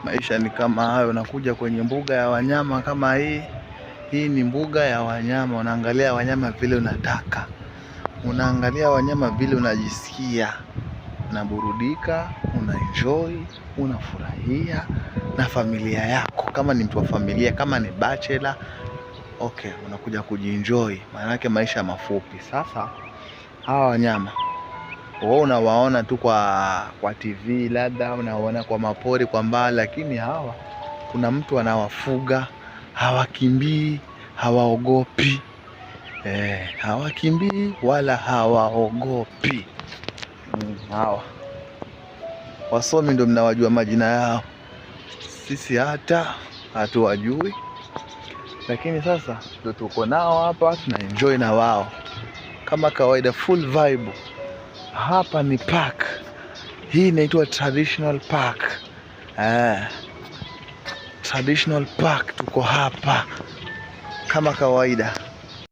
Maisha ni kama hayo. Unakuja kwenye mbuga ya wanyama kama hii. Hii ni mbuga ya wanyama. Unaangalia wanyama vile unataka, unaangalia wanyama vile unajisikia, unaburudika, unaenjoy, unafurahia na familia yako. Kama ni mtu wa familia, kama ni bachelor, okay, unakuja kujienjoy. Maana yake maisha mafupi. Sasa hawa wanyama wewe unawaona tu kwa TV, labda unawaona kwa mapori kwa mbali, lakini hawa kuna mtu anawafuga. Hawakimbii, hawaogopi. Hawakimbii wala hawaogopi. Hawa wasomi ndio mnawajua majina yao, sisi hata hatuwajui, lakini sasa ndio tuko nao hapa, tuna enjoy na wao kama kawaida, full vibe. Hapa ni park. Hii inaitwa traditional park. Traditional park, tuko hapa kama kawaida.